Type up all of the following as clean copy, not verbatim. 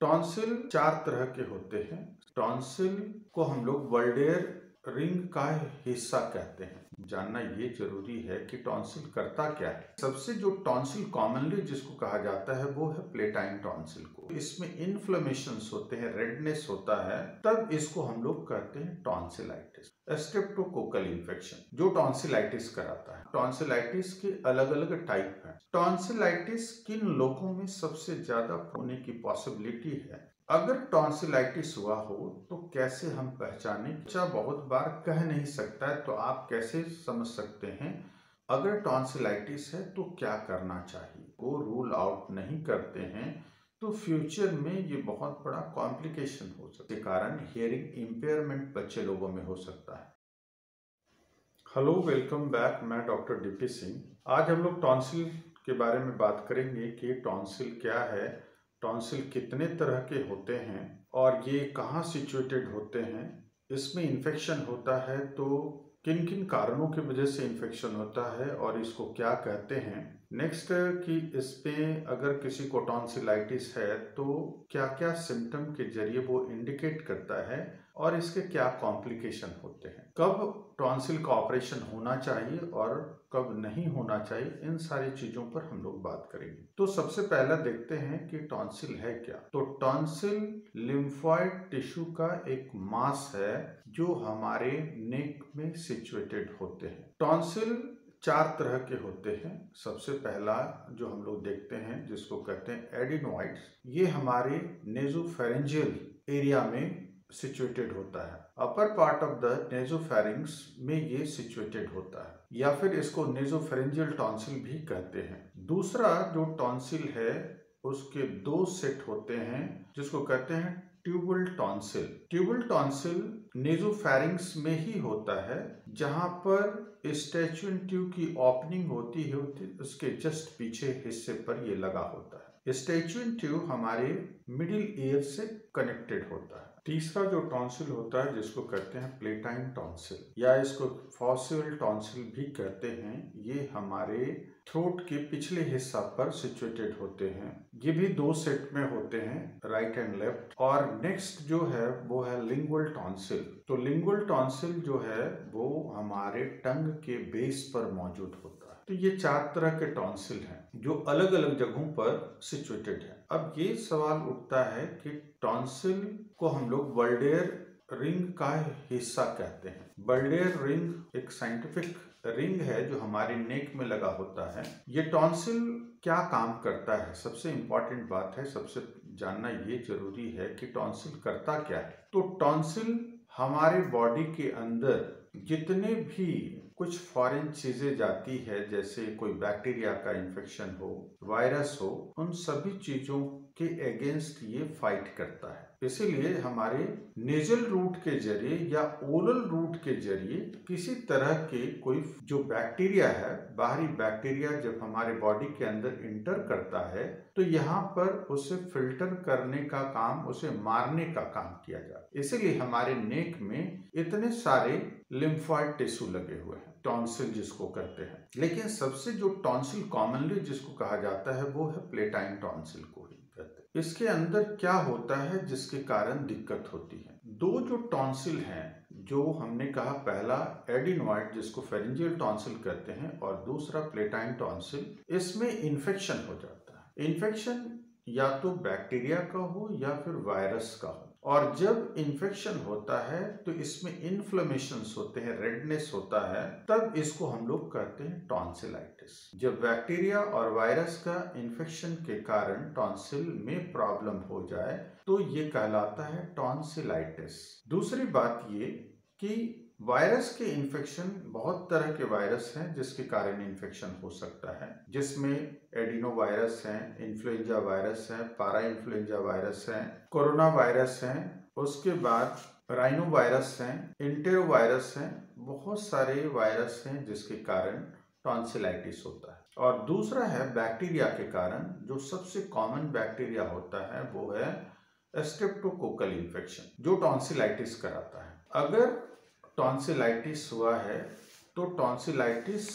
Tonsil 4 तरह के होते हैं। टॉन्सिल को हम लोग वर्डेयर रिंग का हिस्सा कहते हैं। जानना ये जरूरी है कि टॉन्सिल करता क्या है। सबसे जो टॉन्सिल कॉमनली जिसको कहा जाता है वो है प्लेटाइन टॉन्सिल को। इसमें इन्फ्लेमेशंस होते हैं, रेडनेस होता है, तब इसको हम लोग कहते हैं टॉन्सिलाइटिस। स्ट्रेप्टोकोकल इन्फेक्शन जो टॉन्सिलाइटिस कराता है। टॉन्सिलाइटिस के अलग अलग टाइप हैं। टॉन्सिलाइटिस किन लोगों में सबसे ज्यादा होने की पॉसिबिलिटी है? अगर टॉन्सिलाइटिस हुआ हो तो कैसे हम पहचानें? बच्चा बहुत बार कह नहीं सकता है, तो आप कैसे समझ सकते हैं अगर टॉन्सिलाइटिस है तो क्या करना चाहिए? वो रूल आउट नहीं करते हैं तो फ्यूचर में ये बहुत बड़ा कॉम्प्लिकेशन हो सकता है। कारण हियरिंग इम्पेयरमेंट बच्चे लोगों में हो सकता है। Hello, welcome back. मैं डॉक्टर डीपी सिंह। आज हम लोग टॉन्सिल के बारे में बात करेंगे कि टॉन्सिल क्या है, टॉन्सिल कितने तरह के होते हैं और ये कहाँ सिचुएटेड होते हैं, इसमें इन्फेक्शन होता है तो किन किन कारणों की वजह से इन्फेक्शन होता है और इसको क्या कहते हैं। नेक्स्ट कि इस पे अगर किसी को टॉन्सिलाइटिस है तो क्या क्या सिम्टम के जरिए वो इंडिकेट करता है और इसके क्या कॉम्प्लिकेशन होते हैं, कब टॉन्सिल का ऑपरेशन होना चाहिए और कब नहीं होना चाहिए, इन सारी चीजों पर हम लोग बात करेंगे। तो सबसे पहला देखते हैं कि टॉन्सिल है क्या। तो टॉन्सिल लिम्फॉइड टिश्यू का एक मास है जो हमारे नेक में सिचुएटेड होते हैं। टॉन्सिल 4 तरह के होते हैं। सबसे पहला जो हम लोग देखते हैं जिसको कहते हैं एडिनोइड्स, ये हमारे नेजोफेरेंजियल एरिया में सिचुएटेड होता है। Upper part of the nasopharynx में ये सिचुएटेड होता है, या फिर इसको नेजोफेरेंजियल टॉन्सिल भी कहते हैं। दूसरा जो टॉन्सिल है उसके 2 सेट होते हैं जिसको कहते हैं tubal tonsil. Tubal tonsil nasopharynx में ही होता है, जहां पर स्टैच्यून ट्यूब की ओपनिंग होती है उसके जस्ट पीछे हिस्से पर ये लगा होता है। स्टैच्यून ट्यूब हमारे मिडिल ईयर से कनेक्टेड होता है। तीसरा जो टॉन्सिल होता है जिसको कहते हैं प्लेटाइन टॉन्सिल या इसको फॉसिल टॉन्सिल भी कहते हैं, ये हमारे थ्रोट के पिछले हिस्सा पर सिचुएटेड होते हैं। ये भी 2 सेट में होते हैं, राइट एंड लेफ्ट। और नेक्स्ट जो है वो है लिंगुअल टॉन्सिल। तो लिंगुअल टॉन्सिल जो है वो हमारे टंग के बेस पर मौजूद होता है। तो ये 4 तरह के टॉन्सिल हैं जो अलग अलग जगहों पर सिचुएटेड है। अब ये सवाल उठता है कि टॉन्सिल को हम लोग वर्डेयर रिंग का हिस्सा कहते हैं। वर्डेयर रिंग एक साइंटिफिक रिंग है जो हमारे नेक में लगा होता है। ये टॉन्सिल क्या काम करता है, सबसे इंपॉर्टेंट बात है, सबसे जानना ये जरूरी है कि टॉन्सिल करता क्या है। तो टॉन्सिल हमारे बॉडी के अंदर जितने भी कुछ फॉरेन चीजें जाती है, जैसे कोई बैक्टीरिया का इन्फेक्शन हो, वायरस हो, उन सभी चीजों के अगेंस्ट ये फाइट करता है। इसीलिए हमारे नेजल रूट के जरिए या ओरल रूट के जरिए किसी तरह के कोई जो बैक्टीरिया है, बाहरी बैक्टीरिया जब हमारे बॉडी के अंदर इंटर करता है तो यहाँ पर उसे फिल्टर करने का काम, उसे मारने का काम किया जाता है। इसीलिए हमारे नेक में इतने सारे लिम्फॉइड टिश्यू लगे हुए हैं, टॉन्सिल जिसको कहते हैं। लेकिन सबसे जो टॉन्सिल कॉमनली जिसको कहा जाता है वो है प्लेटाइन टॉन्सिल को ही कहते हैं। इसके अंदर क्या होता है जिसके कारण दिक्कत होती है? 2 जो टॉन्सिल हैं, जो हमने कहा, पहला एडिनोइड जिसको फेरेंजियल टॉन्सिल कहते हैं और दूसरा प्लेटाइन टॉन्सिल, इसमें इन्फेक्शन हो जाता है। इन्फेक्शन या तो बैक्टीरिया का हो या फिर वायरस का हो, और जब इन्फेक्शन होता है तो इसमें इन्फ्लेमेशंस होते हैं, रेडनेस होता है, तब इसको हम लोग कहते हैं टॉन्सिलाइटिस। जब बैक्टीरिया और वायरस का इन्फेक्शन के कारण टॉन्सिल में प्रॉब्लम हो जाए तो ये कहलाता है टॉन्सिलाइटिस। दूसरी बात ये कि वायरस के इन्फेक्शन, बहुत तरह के वायरस हैं जिसके कारण इन्फेक्शन हो सकता है, जिसमें एडिनो वायरस हैं, इन्फ्लुएंजा वायरस हैं, पारा इन्फ्लुएंजा वायरस हैं, कोरोना वायरस हैं, उसके बाद राइनो वायरस हैं, इंटेरो वायरस हैं, बहुत सारे वायरस हैं जिसके कारण टॉन्सिलाइटिस होता है। और दूसरा है बैक्टीरिया के कारण। जो सबसे कॉमन बैक्टीरिया होता है वो है स्ट्रेप्टोकोकल इन्फेक्शन जो टॉन्सिलाइटिस कराता है। अगर टॉन्सिलाइटिस हुआ है तो टॉन्सिलाइटिस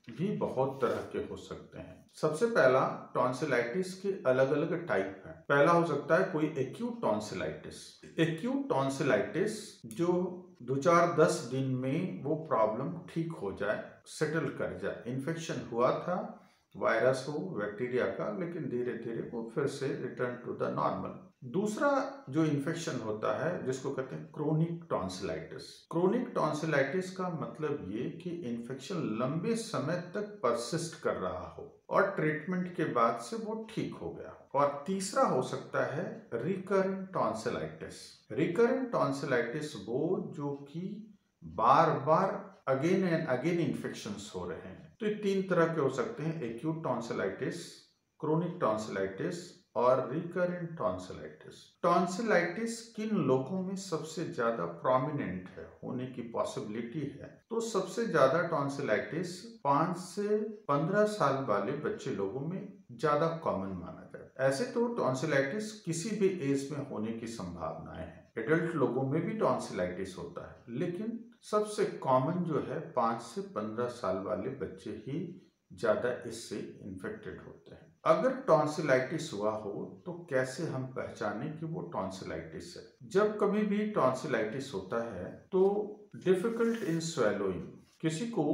भी बहुत तरह के हो सकते हैं। सबसे पहला, टॉन्सिलाइटिस के अलग अलग टाइप हैं। पहला हो सकता है कोई एक्यूट टॉन्सिलाइटिस। एक्यूट टॉन्सिलाइटिस जो 2-4-10 दिन में वो प्रॉब्लम ठीक हो जाए, सेटल कर जाए। इन्फेक्शन हुआ था, वायरस हो, बैक्टीरिया का, लेकिन धीरे धीरे वो फिर से रिटर्न टू द नॉर्मल। दूसरा जो इन्फेक्शन होता है जिसको कहते हैं क्रोनिक टॉन्सिलाइटिस। क्रोनिक टॉन्सिलाइटिस का मतलब ये कि इन्फेक्शन लंबे समय तक परसिस्ट कर रहा हो और ट्रीटमेंट के बाद से वो ठीक हो गया। और तीसरा हो सकता है रिकरेंट टॉन्सिलाइटिस। रिकरेंट टॉन्सिलाइटिस वो जो कि बार बार अगेन एंड अगेन इन्फेक्शंस हो रहे हैं। तो ये 3 तरह के हो सकते हैं, एक्यूट टॉन्सिलाइटिस, क्रोनिक टॉन्सिलाइटिस और रिकरेंट टॉन्सिलाइटिस। टॉन्सिलाइटिस किन लोगों में सबसे ज्यादा प्रोमिनेंट है, होने की पॉसिबिलिटी है? तो सबसे ज्यादा टॉन्सिलाइटिस 5 से 15 साल वाले बच्चे लोगों में ज्यादा कॉमन माना जाता है। ऐसे तो टॉन्सिलाइटिस किसी भी एज में होने की संभावनाएं हैं। एडल्ट लोगों में भी टॉन्सिलाइटिस होता है, लेकिन सबसे कॉमन जो है 5 से 15 साल वाले बच्चे ही ज्यादा इससे इन्फेक्टेड होते हैं। अगर टॉन्सिलाइटिस हुआ हो तो कैसे हम पहचाने कि वो टॉन्सिलाइटिस है? जब कभी भी टॉन्सिलाइटिस होता है तो डिफिकल्ट इन स्वेलोइंग, किसी को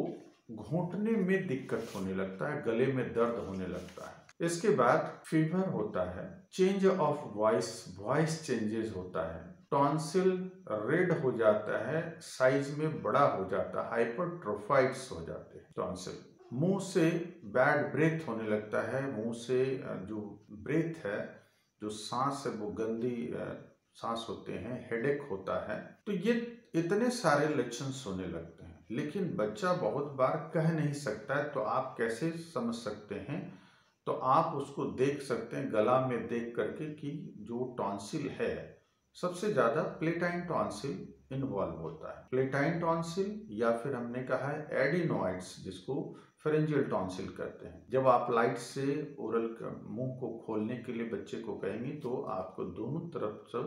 घोंटने में दिक्कत होने लगता है, गले में दर्द होने लगता है। इसके बाद फीवर होता है, चेंज ऑफ वॉइस चेंजेस होता है, टॉन्सिल रेड हो जाता है, साइज में बड़ा हो जाता है, हाइपरट्रोफाइड्स हो जाते हैं टॉन्सिल। मुंह से बैड ब्रेथ होने लगता है, मुंह से जो ब्रेथ है, जो सांस है, वो गंदी सांस होते हैं, हेडेक होता है। तो ये इतने सारे लक्षण होने लगते हैं, लेकिन बच्चा बहुत बार कह नहीं सकता है। तो आप कैसे समझ सकते हैं? तो आप उसको देख सकते हैं गला में देख करके कि जो टॉन्सिल है, सबसे ज्यादा प्लेटाइन टॉन्सिल इन्वॉल्व होता है। प्लेटाइन टॉन्सिल या फिर हमने कहा है एडिनोइड्स, जिसको फेरेंजियल टॉन्सिल कहते हैं। जब आप लाइट से ओरल मुंह को खोलने के लिए बच्चे को कहेंगे तो आपको दोनों तरफ से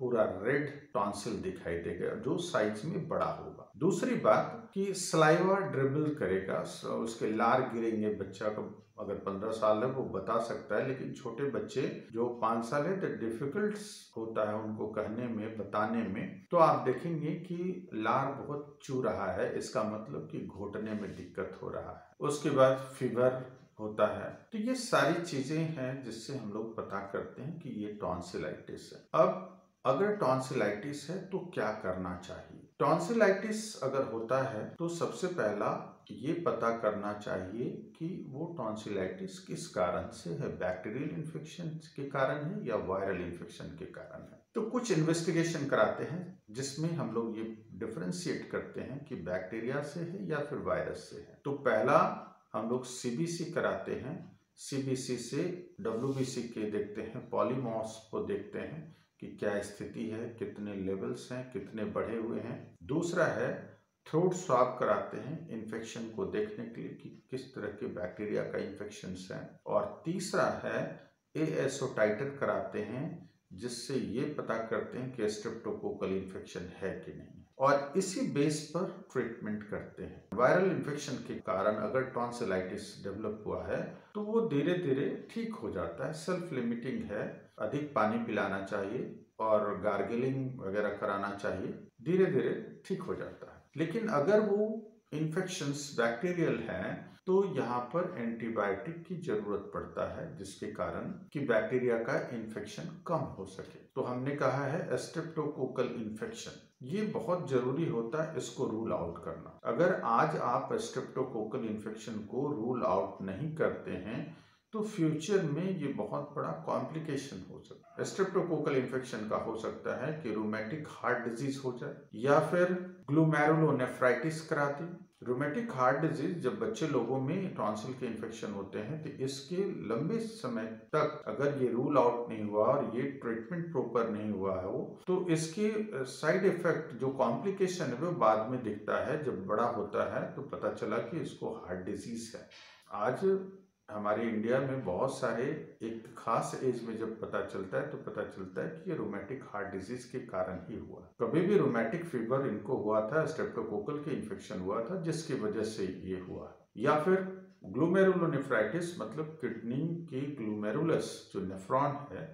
पूरा रेड टॉन्सिल दिखाई देगा, जो साइज में बड़ा होगा। दूसरी बात कि सलाइवा ड्रिबल करेगा, उसके लार गिरेंगे। बच्चा को अगर 15 साल है वो बता सकता है, लेकिन छोटे बच्चे जो 5 साल है तो डिफिकल्ट होता है उनको कहने में, बताने में। तो आप देखेंगे कि लार बहुत चू रहा है, इसका मतलब कि घोटने में दिक्कत हो रहा है। उसके बाद फीवर होता है। तो ये सारी चीजें हैं जिससे हम लोग पता करते हैं कि ये टॉन्सिलाइटिस है। अब अगर टॉन्सिलाइटिस है तो क्या करना चाहिए? टॉन्सिलाइटिस अगर होता है तो सबसे पहला ये पता करना चाहिए कि वो टॉन्सिलाइटिस किस कारण से है, बैक्टीरियल इन्फेक्शन के कारण है या वायरल इन्फेक्शन के कारण है। तो कुछ इन्वेस्टिगेशन कराते हैं जिसमें हम लोग ये डिफरेंशिएट करते हैं कि बैक्टीरिया से है या फिर वायरस से है। तो पहला हम लोग सीबीसी कराते हैं। सीबीसी से डब्ल्यूबीसी के देखते हैं, पॉलीमॉर्स को देखते हैं कि क्या स्थिति है, कितने लेवल्स हैं, कितने बढ़े हुए हैं। दूसरा है थ्रोट स्वाब कराते हैं इन्फेक्शन को देखने के लिए कि किस तरह के बैक्टीरिया का इन्फेक्शन है। और तीसरा है एएसओ टाइटर कराते हैं, जिससे ये पता करते हैं कि स्ट्रेप्टोकोकल इन्फेक्शन है कि नहीं, और इसी बेस पर ट्रीटमेंट करते हैं। वायरल इन्फेक्शन के कारण अगर टॉन्सिलाइटिस डेवलप हुआ है तो वो धीरे धीरे ठीक हो जाता है, सेल्फ लिमिटिंग है। अधिक पानी पिलाना चाहिए और गार्गलिंग वगैरह कराना चाहिए, धीरे धीरे ठीक हो जाता है। लेकिन अगर वो इन्फेक्शंस बैक्टीरियल हैं तो यहाँ पर एंटीबायोटिक की जरूरत पड़ता है, जिसके कारण कि बैक्टीरिया का इन्फेक्शन कम हो सके। तो हमने कहा है स्ट्रेप्टोकोकल इन्फेक्शन, ये बहुत जरूरी होता है इसको रूल आउट करना। अगर आज आप स्ट्रेप्टोकोकल इन्फेक्शन को रूल आउट नहीं करते हैं तो फ्यूचर में ये बहुत बड़ा कॉम्प्लिकेशन हो सकता है। स्ट्रेप्टोकोकल इन्फेक्शन का हो सकता है कि रूमेटिक हार्ट डिजीज हो जाए या फिर ग्लूमेरुलोनेफ्राइटिस करा दी। रूमेटिक हार्ट डिजीज जब बच्चे लोगों में टॉन्सिल के इन्फेक्शन होते हैं तो इसके लंबे समय तक अगर ये रूल आउट नहीं हुआ और ये ट्रीटमेंट प्रॉपर नहीं हुआ है वो, तो इसके साइड इफेक्ट जो कॉम्प्लिकेशन है वो बाद में दिखता है। जब बड़ा होता है तो पता चला कि इसको हार्ट डिजीज है। आज हमारे इंडिया में बहुत सारे एक खास एज में जब पता चलता है तो पता चलता है कि ये रोमैटिक हार्ट डिजीज के कारण ही हुआ। कभी भी रोमैटिक फीवर इनको हुआ था, स्ट्रेप्टोकोकल के इन्फेक्शन हुआ था जिसकी वजह से ये हुआ, या फिर ग्लोमेरुलोनेफ्राइटिस मतलब किडनी की ग्लोमेरुलस जो नेफ्रॉन है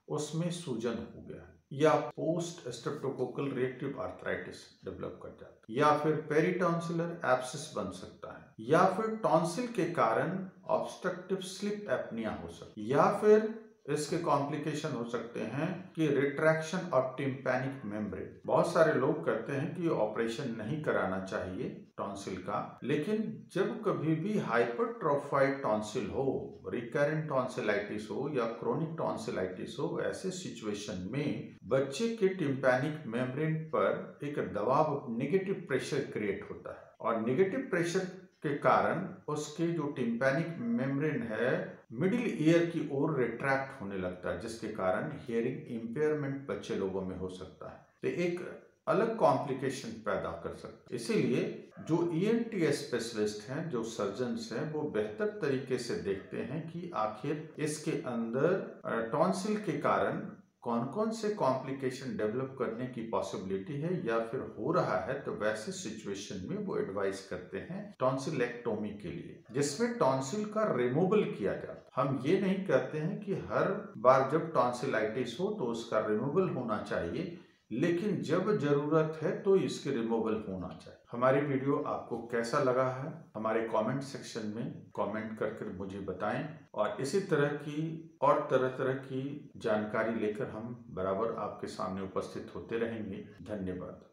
उसमें सूजन हो गया, या post streptococcal reactive arthritis develop कर जाता है, या फिर पेरिटॉन्सिलर एब्सिस बन सकता है, या फिर टॉन्सिल के कारण ऑब्स्ट्रक्टिव स्लीप एपनिया हो सकता है, या फिर इसके कॉम्प्लिकेशन हो सकते हैं कि रिट्रैक्शन ऑफ टिम्पैनिक मेम्ब्रेन। बहुत सारे लोग कहते हैं कि ऑपरेशन नहीं कराना चाहिए टॉन्सिल का, लेकिन जब कभी भी हाइपरट्रोफाइड टॉन्सिल हो, रिकरेंट टॉन्सिलाइटिस हो या क्रोनिक टॉन्सिलाइटिस हो, ऐसे सिचुएशन में बच्चे के टिम्पैनिक मेम्ब्रेन पर एक दबाव, नेगेटिव प्रेशर क्रिएट होता है, और नेगेटिव प्रेशर के कारण उसके जो टिम्पैनिक मेम्ब्रेन है मिडिल ईयर की ओर रिट्रैक्ट होने लगता है, जिसके कारण हियरिंग इम्पेयरमेंट बच्चे लोगों में हो सकता है, तो एक अलग कॉम्प्लिकेशन पैदा कर सकता है। इसीलिए जो ENT स्पेशलिस्ट हैं, जो सर्जन्स हैं, वो बेहतर तरीके से देखते हैं कि आखिर इसके अंदर टॉन्सिल के कारण कौन कौन से कॉम्प्लिकेशन डेवलप करने की पॉसिबिलिटी है, या फिर हो रहा है, तो वैसे सिचुएशन में वो एडवाइस करते हैं टॉन्सिलेक्टोमी के लिए, जिसमें टॉन्सिल का रिमूवल किया जाता है। हम ये नहीं कहते हैं कि हर बार जब टॉन्सिलाइटिस हो तो उसका रिमूवल होना चाहिए, लेकिन जब जरूरत है तो इसके रिमूवल होना चाहिए। हमारी वीडियो आपको कैसा लगा है हमारे कमेंट सेक्शन में कमेंट करके मुझे बताएं, और इसी तरह की और तरह की जानकारी लेकर हम बराबर आपके सामने उपस्थित होते रहेंगे। धन्यवाद।